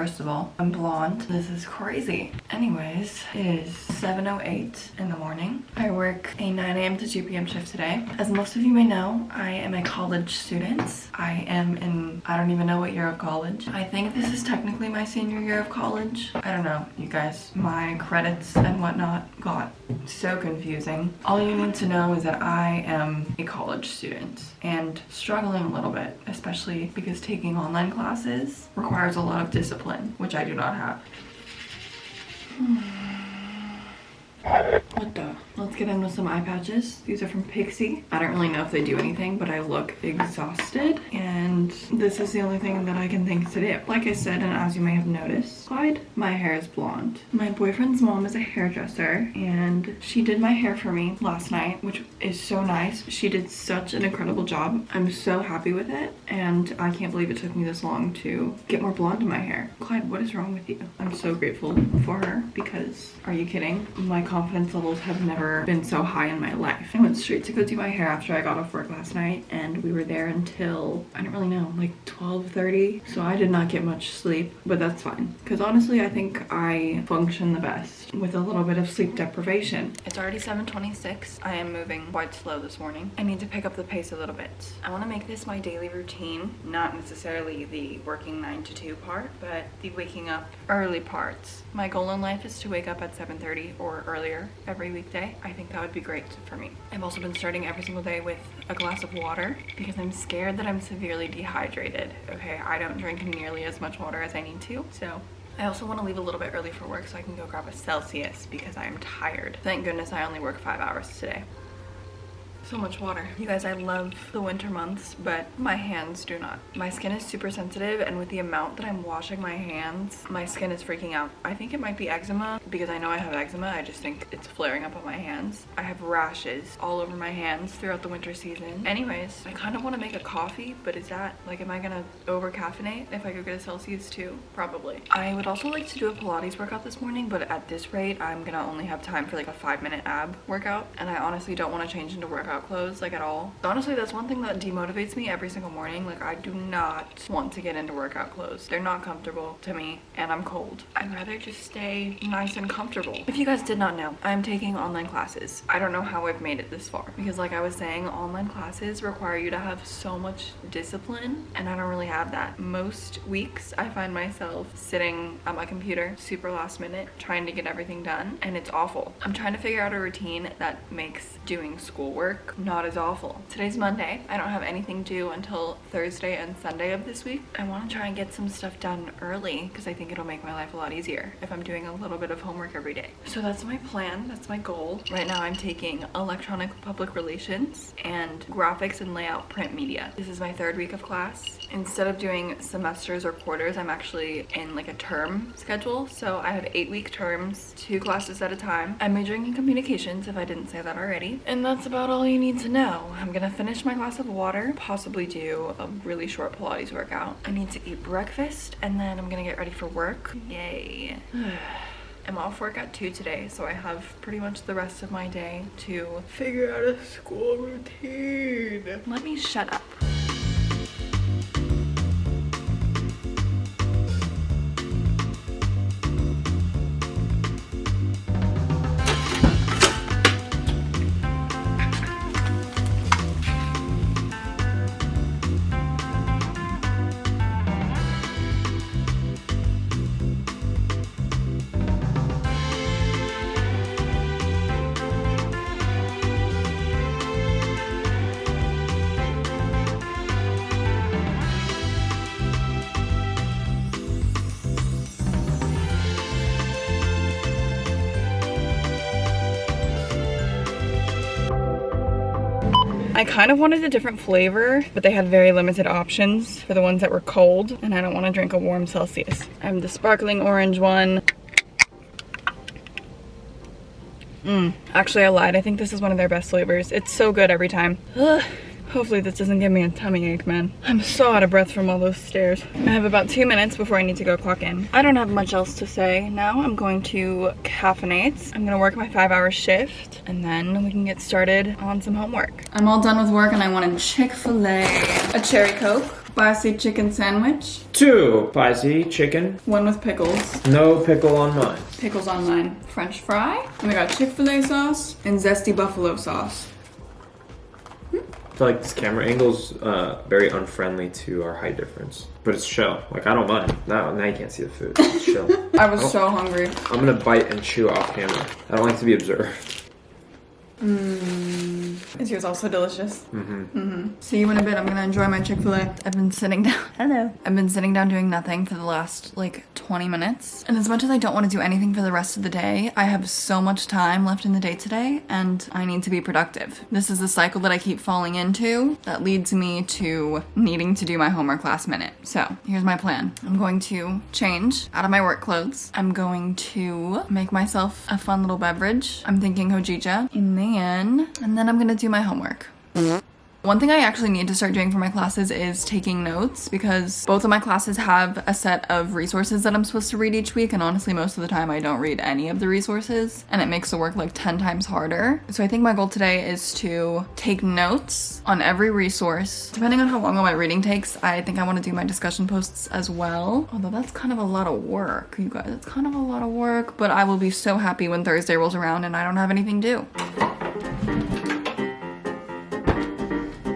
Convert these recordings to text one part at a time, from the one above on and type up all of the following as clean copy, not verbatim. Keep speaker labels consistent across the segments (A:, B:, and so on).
A: first of all. I'm blonde. This is crazy. Anyways, it is 7:08 in the morning. I work a 9 a.m. to 2 p.m. shift today. As most of you may know, I am a college student. I am in, I don't even know what year of college. I think this is technically my senior year of college. I don't know, you guys. My credits and whatnot got so confusing. All you need to know is that I am a college student and struggling a little bit, especially because taking online classes requires a lot of discipline, which I do not have. What the? Let's get into some eye patches. These are from Pixi. I don't really know if they do anything, but I look exhausted, and this is the only thing that I can think to do. Like I said, and as you may have noticed, Clyde, my hair is blonde. My boyfriend's mom is a hairdresser, and she did my hair for me last night, which is so nice. She did such an incredible job. I'm so happy with it, and I can't believe it took me this long to get more blonde in my hair. Clyde, what is wrong with you? I'm so grateful for her because, are you kidding? My confidence levels have never been so high in my life. I went straight to go do my hair after I got off work last night, and we were there until, I don't really know, like 12:30. So I did not get much sleep, but that's fine. Because honestly, I think I function the best with a little bit of sleep deprivation. It's already 7:26. I am moving quite slow this morning. I need to pick up the pace a little bit. I want to make this my daily routine, not necessarily the working 9 to 2 part, but the waking up early parts. My goal in life is to wake up at 7:30 or earlier every weekday. I think that would be great for me. I've also been starting every single day with a glass of water because I'm scared that I'm severely dehydrated. Okay, I don't drink nearly as much water as I need to, so I also want to leave a little bit early for work so I can go grab a Celsius because I am tired. Thank goodness I only work 5 hours today. So much water. You guys, I love the winter months, but my hands do not. My skin is super sensitive, and with the amount that I'm washing my hands, my skin is freaking out. I think it might be eczema because I know I have eczema. I just think it's flaring up on my hands. I have rashes all over my hands throughout the winter season. Anyways, I kind of want to make a coffee, but is that, like, am I gonna over caffeinate if I go get a Celsius too? Probably. I would also like to do a Pilates workout this morning, but at this rate, I'm gonna only have time for like a 5-minute ab workout, and I honestly don't want to change into workout clothes like at all. Honestly, that's one thing that demotivates me every single morning. Like, I do not want to get into workout clothes. They're not comfortable to me, and I'm cold. I'd rather just stay nice and comfortable. If you guys did not know, I'm taking online classes. I don't know how I've made it this far because, like I was saying, online classes require you to have so much discipline, and I don't really have that. Most weeks I find myself sitting at my computer super last minute trying to get everything done, and it's awful. I'm trying to figure out a routine that makes doing schoolwork not as awful. Today's Monday. I don't have anything due until Thursday and Sunday of this week. I want to try and get some stuff done early because I think it'll make my life a lot easier if I'm doing a little bit of homework every day. So that's my plan. That's my goal. Right now I'm taking electronic public relations and graphics and layout print media. This is my 3rd week of class. Instead of doing semesters or quarters, I'm actually in like a term schedule. So I have 8-week terms, 2 classes at a time. I'm majoring in communications, if I didn't say that already. And that's about all you need to know. I'm gonna finish my glass of water, possibly do a really short Pilates workout. I need to eat breakfast, and then I'm gonna get ready for work. Yay. I'm off work at 2 today, so I have pretty much the rest of my day to figure out a school routine. Let me shut up. I kind of wanted a different flavor, but they had very limited options for the ones that were cold, and I don't want to drink a warm Celsius. I have the sparkling orange one. Actually, I lied. I think this is one of their best flavors. It's so good every time. Ugh. Hopefully this doesn't give me a tummy ache, man. I'm so out of breath from all those stairs. I have about 2 minutes before I need to go clock in. I don't have much else to say. Now I'm going to caffeinate. I'm gonna work my 5-hour shift, and then we can get started on some homework. I'm all done with work and I wanted Chick-fil-A, a cherry Coke, Spicy chicken sandwich.
B: 2 spicy chicken.
A: 1 with pickles.
B: No pickle on mine.
A: Pickles on mine. French fry. And we got Chick-fil-A sauce and zesty buffalo sauce.
B: I feel like this camera angle's very unfriendly to our height difference. But it's chill. Like, I don't mind. Now you can't see the food. It's chill.
A: I was so hungry.
B: I'm gonna bite and chew off camera. I don't like to be observed.
A: Is yours also delicious? See you in a bit. I'm gonna enjoy my Chick-fil-A. I've been sitting down. Hello. I've been sitting down doing nothing for the last like 20 minutes. And as much as I don't want to do anything for the rest of the day, I have so much time left in the day today and I need to be productive. This is the cycle that I keep falling into that leads me to needing to do my homework last minute. So here's my plan. I'm going to change out of my work clothes. I'm going to make myself a fun little beverage. I'm thinking hojicha. And then I'm gonna do my homework. One thing I actually need to start doing for my classes is taking notes, because both of my classes have a set of resources that I'm supposed to read each week, and honestly most of the time I don't read any of the resources and it makes the work like 10 times harder. So I think my goal today is to take notes on every resource. Depending on how long my reading takes, I think I want to do my discussion posts as well. Although that's kind of a lot of work, you guys. It's kind of a lot of work, but I will be so happy when Thursday rolls around and I don't have anything due.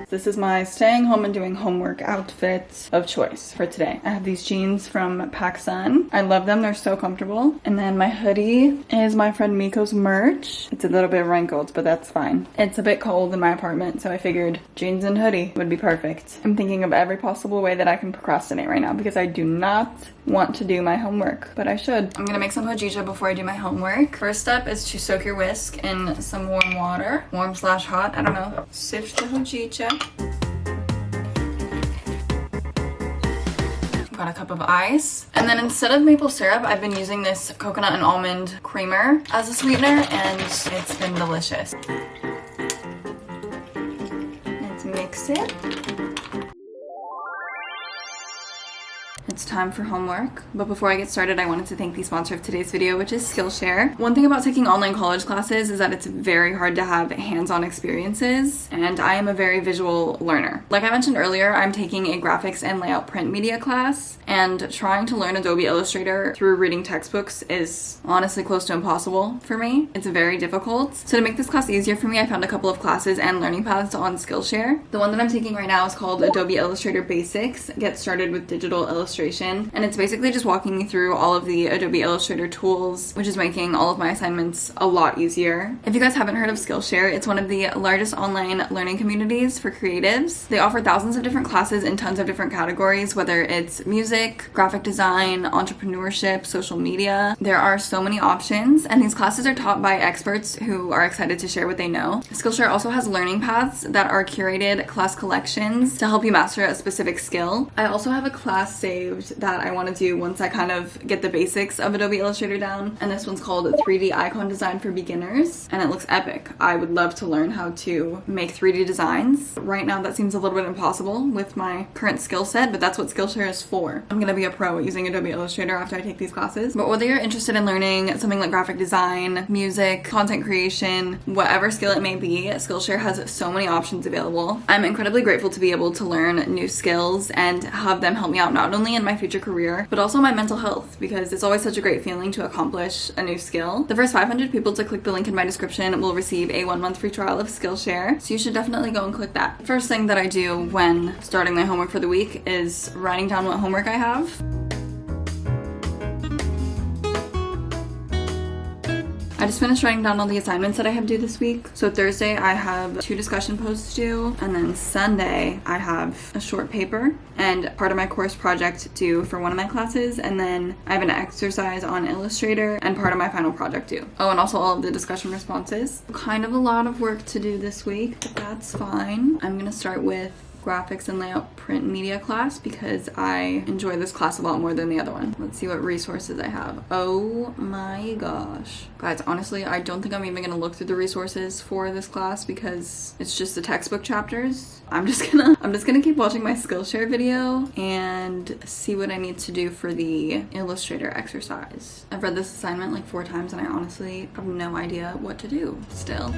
A: This is my staying home and doing homework outfit of choice for today. I have these jeans from PacSun. I love them, they're so comfortable. And then my hoodie is my friend Miko's merch. It's a little bit wrinkled, but that's fine. It's a bit cold in my apartment, so I figured jeans and hoodie would be perfect. I'm thinking of every possible way that I can procrastinate right now because I do not want to do my homework, but I should. I'm gonna make some hojicha before I do my homework. First step is to soak your whisk in some warm water. Warm/hot, I don't know. Sift the hojicha. Got a cup of ice. And then instead of maple syrup, I've been using this coconut and almond creamer as a sweetener, and it's been delicious. Let's mix it. It's time for homework, but before I get started, I wanted to thank the sponsor of today's video, which is Skillshare. One thing about taking online college classes is that it's very hard to have hands-on experiences, and I am a very visual learner. Like I mentioned earlier, I'm taking a graphics and layout print media class, and trying to learn Adobe Illustrator through reading textbooks is honestly close to impossible for me. It's very difficult. So to make this class easier for me, I found a couple of classes and learning paths on Skillshare. The one that I'm taking right now is called Adobe Illustrator Basics, Get Started with Digital Illustration. And it's basically just walking me through all of the Adobe Illustrator tools, which is making all of my assignments a lot easier. If you guys haven't heard of Skillshare, it's one of the largest online learning communities for creatives. They offer thousands of different classes in tons of different categories, whether it's music, graphic design, entrepreneurship, social media. There are so many options, and these classes are taught by experts who are excited to share what they know. Skillshare also has learning paths that are curated class collections to help you master a specific skill. I also have a class saved that I want to do once I kind of get the basics of Adobe Illustrator down, and this one's called 3D Icon Design for Beginners, and it looks epic. I would love to learn how to make 3D designs. Right now that seems a little bit impossible with my current skill set, but that's what Skillshare is for. I'm gonna be a pro at using Adobe Illustrator after I take these classes. But whether you're interested in learning something like graphic design, music, content creation, whatever skill it may be, Skillshare has so many options available. I'm incredibly grateful to be able to learn new skills and have them help me out not only in my future career, but also my mental health, because it's always such a great feeling to accomplish a new skill. The first 500 people to click the link in my description will receive a 1-month free trial of Skillshare, so you should definitely go and click that. The first thing that I do when starting my homework for the week is writing down what homework I have. I just finished writing down all the assignments that I have due this week. So Thursday I have 2 discussion posts due, and then Sunday I have a short paper and part of my course project due for one of my classes, and then I have an exercise on Illustrator and part of my final project due. Oh, and also all of the discussion responses. Kind of a lot of work to do this week, but that's fine. I'm gonna start with graphics and layout print media class because I enjoy this class a lot more than the other one. Let's see what resources I have. Oh my gosh. Guys, honestly, I don't think I'm even gonna look through the resources for this class because it's just the textbook chapters. I'm just gonna keep watching my Skillshare video and see what I need to do for the Illustrator exercise. I've read this assignment like 4 times and I honestly have no idea what to do still.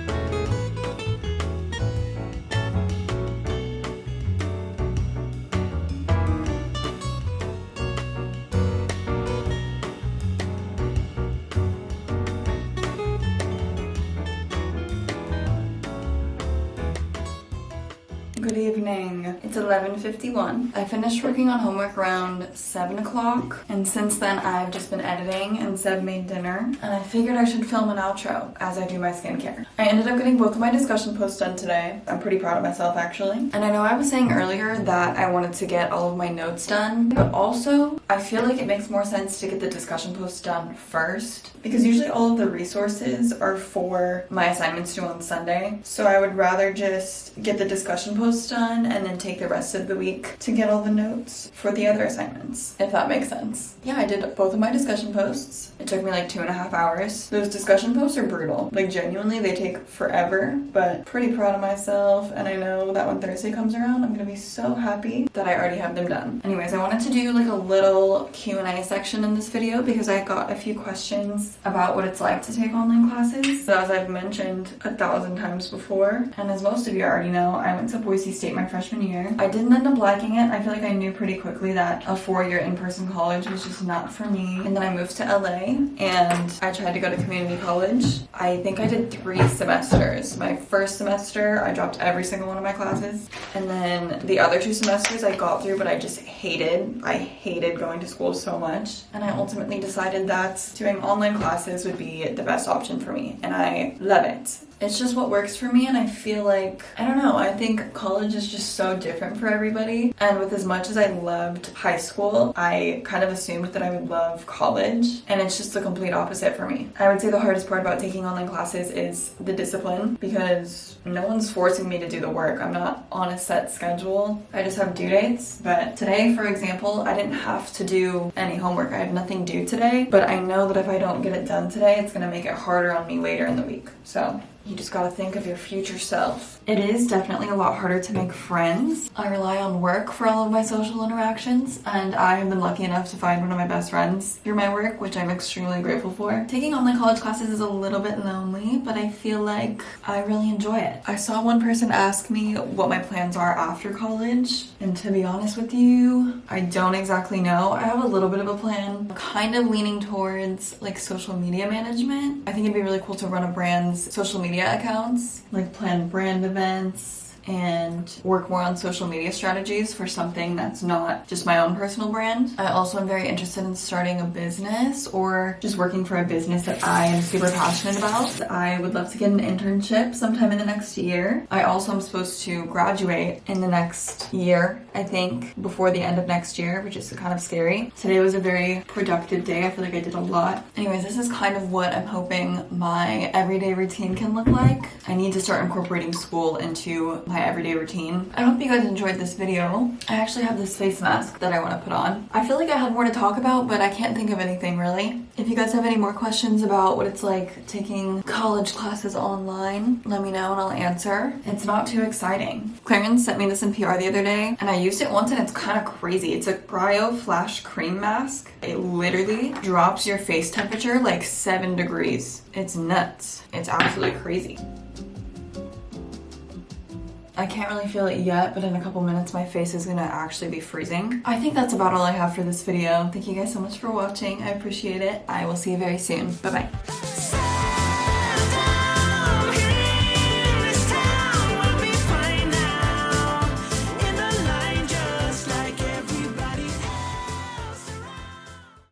A: 11:51. I finished working on homework around 7 o'clock, and since then I've just been editing, and Seb made dinner, and I figured I should film an outro as I do my skincare. I ended up getting both of my discussion posts done today. I'm pretty proud of myself, actually. And I know I was saying earlier that I wanted to get all of my notes done, but also I feel like it makes more sense to get the discussion posts done first, because usually all of the resources are for my assignments due on Sunday. So I would rather just get the discussion posts done and then take the rest of the week to get all the notes for the other assignments, if that makes sense. Yeah, I did both of my discussion posts. It took me like 2.5 hours. Those discussion posts are brutal. Like, genuinely, they take forever, but pretty proud of myself. And I know that when Thursday comes around, I'm gonna be so happy that I already have them done. Anyways, I wanted to do like a little Q&A section in this video because I got a few questions about what it's like to take online classes. So as I've mentioned 1,000 times before, and as most of you already know, I went to Boise State my freshman year. I didn't end up liking it. I feel like I knew pretty quickly that a 4-year in-person college was just not for me. And then I moved to LA and I tried to go to community college. I think I did 3 semesters. My first semester, I dropped every single one of my classes. And then the other 2 semesters I got through, but I just hated. I hated going to school so much. And I ultimately decided that doing online classes would be the best option for me. And I love it. It's just what works for me, and I feel like, I don't know, I think college is just so different for everybody. And with as much as I loved high school, I kind of assumed that I would love college, and it's just the complete opposite for me. I would say the hardest part about taking online classes is the discipline, because no one's forcing me to do the work. I'm not on a set schedule. I just have due dates. But today, for example, I didn't have to do any homework. I have nothing due today, but I know that if I don't get it done today, it's gonna make it harder on me later in the week. So you just gotta think of your future self. It is definitely a lot harder to make friends. I rely on work for all of my social interactions, and I have been lucky enough to find one of my best friends through my work, which I'm extremely grateful for. Taking online college classes is a little bit lonely, but I feel like I really enjoy it. I saw one person ask me what my plans are after college, and to be honest with you, I don't exactly know. I have a little bit of a plan, kind of leaning towards like social media management. I think it'd be really cool to run a brand's social media accounts, like plan brand events and work more on social media strategies for something that's not just my own personal brand. I also am very interested in starting a business or just working for a business that I am super passionate about. I would love to get an internship sometime in the next year. I also am supposed to graduate in the next year, I think, before the end of next year, which is kind of scary. Today was a very productive day. I feel like I did a lot. Anyways, this is kind of what I'm hoping my everyday routine can look like. I need to start incorporating school into my everyday routine. I hope you guys enjoyed this video. I actually have this face mask that I want to put on. I feel like I had more to talk about, but I can't think of anything really. If you guys have any more questions about what it's like taking college classes online, let me know and I'll answer. It's not too exciting. Clarence sent me this in PR the other day, and I used it once and it's kind of crazy. It's a Cryo Flash Cream Mask. It literally drops your face temperature like 7 degrees. It's nuts. It's absolutely crazy. I can't really feel it yet, but in a couple minutes my face is gonna actually be freezing. I think that's about all I have for this video. Thank you guys so much for watching. I appreciate it. I will see you very soon. Bye-bye.